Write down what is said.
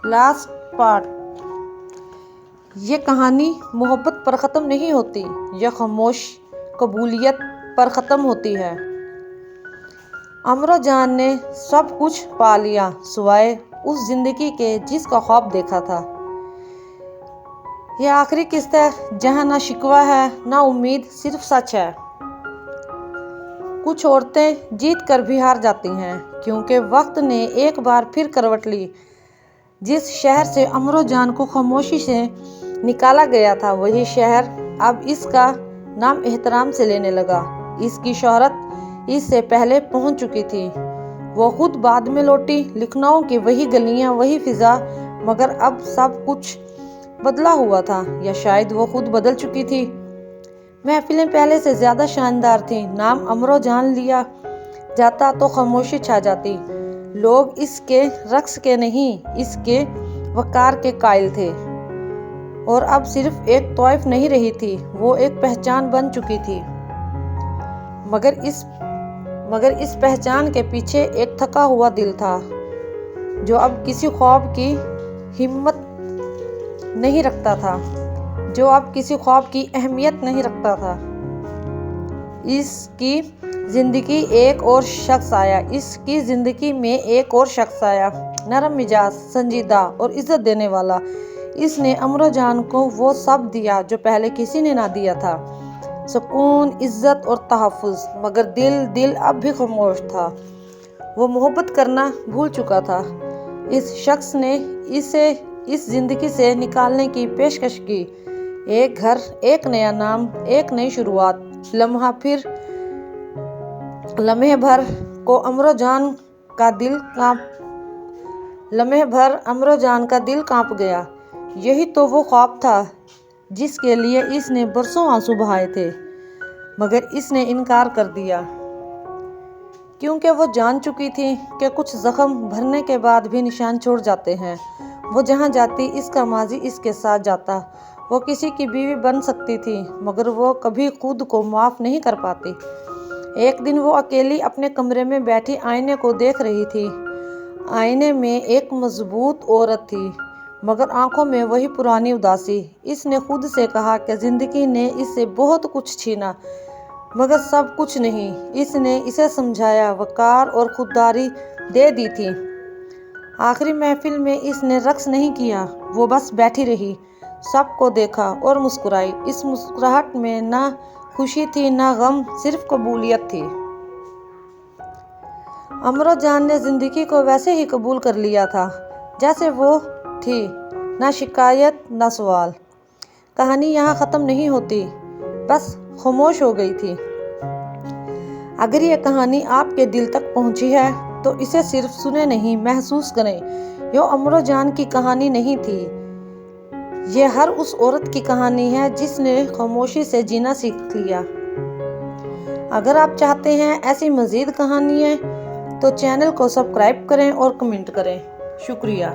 Last part. یہ کہانی محبت پر ختم نہیں ہوتی، یہ خاموش قبولیت پر ختم ہوتی ہے۔ امرو جان نے سب کچھ پا لیا سوائے اس زندگی کے جس کا خواب دیکھا تھا۔ یہ آخری قسط ہے جہاں نہ شکوہ ہے نہ امید، صرف سچ ہے۔ کچھ عورتیں جیت کر بھی ہار جاتی ہیں کیونکہ وقت نے ایک بار پھر کروٹ لی۔ جس شہر سے امرو جان کو خاموشی سے نکالا گیا تھا وہی شہر اب اس کا نام احترام سے لینے لگا۔ اس کی شہرت اس سے پہلے پہنچ چکی تھی، وہ خود بعد میں لوٹی۔ لکھنؤ کی وہی گلیاں، وہی فضا، مگر اب سب کچھ بدلا ہوا تھا، یا شاید وہ خود بدل چکی تھی۔ محفلیں پہلے سے زیادہ شاندار تھیں۔ نام امرو جان لیا جاتا تو خاموشی چھا جاتی۔ لوگ اس کے رقص کے نہیں، اس کے وقار کے قائل تھے۔ اور اب صرف ایک طوائف نہیں رہی تھی، وہ ایک پہچان بن چکی تھی۔ مگر اس پہچان کے پیچھے ایک تھکا ہوا دل تھا جو اب کسی خواب کی ہمت نہیں رکھتا تھا، جو اب کسی خواب کی اہمیت نہیں رکھتا تھا۔ اس کی زندگی ایک اور شخص آیا، اس کی زندگی میں ایک اور شخص آیا، نرم مزاج، سنجیدہ اور عزت دینے والا۔ اس نے امرو جان کو وہ سب دیا جو پہلے کسی نے نہ دیا تھا، سکون، عزت اور تحفظ۔ مگر دل اب بھی خاموش تھا، وہ محبت کرنا بھول چکا تھا۔ اس شخص نے اسے اس زندگی سے نکالنے کی پیشکش کی، ایک گھر، ایک نیا نام، ایک نئی شروعات۔ لمحے بھر امرو جان کا دل کانپ گیا۔ یہی تو وہ خواب تھا جس کے لیے اس نے برسوں آنسو بہائے تھے، مگر اس نے انکار کر دیا کیونکہ وہ جان چکی تھی کہ کچھ زخم بھرنے کے بعد بھی نشان چھوڑ جاتے ہیں۔ وہ جہاں جاتی اس کا ماضی اس کے ساتھ جاتا۔ وہ کسی کی بیوی بن سکتی تھی مگر وہ کبھی خود کو معاف نہیں کر پاتی۔ ایک دن وہ اکیلی اپنے کمرے میں بیٹھی آئینے کو دیکھ رہی تھی۔ آئینے میں ایک مضبوط عورت تھی مگر آنکھوں میں وہی پرانی اداسی۔ اس نے خود سے کہا کہ زندگی نے اس سے بہت کچھ چھینا مگر سب کچھ نہیں۔ اس نے اسے سمجھایا، وقار اور خودداری دے دی تھی۔ آخری محفل میں اس نے رقص نہیں کیا، وہ بس بیٹھی رہی، سب کو دیکھا اور مسکرائی۔ اس مسکراہٹ میں نہ خوشی تھی نہ غم، صرف قبولیت تھی۔ امرو جان نے زندگی کو ویسے ہی قبول کر لیا تھا جیسے وہ تھی، نہ شکایت نہ سوال۔ کہانی یہاں ختم نہیں ہوتی، بس خاموش ہو گئی تھی۔ اگر یہ کہانی آپ کے دل تک پہنچی ہے تو اسے صرف سنیں نہیں، محسوس کریں۔ یہ امرو جان کی کہانی نہیں تھی، یہ ہر اس عورت کی کہانی ہے جس نے خاموشی سے جینا سیکھ لیا۔ اگر آپ چاہتے ہیں ایسی مزید کہانیاں تو چینل کو سبسکرائب کریں اور کمنٹ کریں۔ شکریہ۔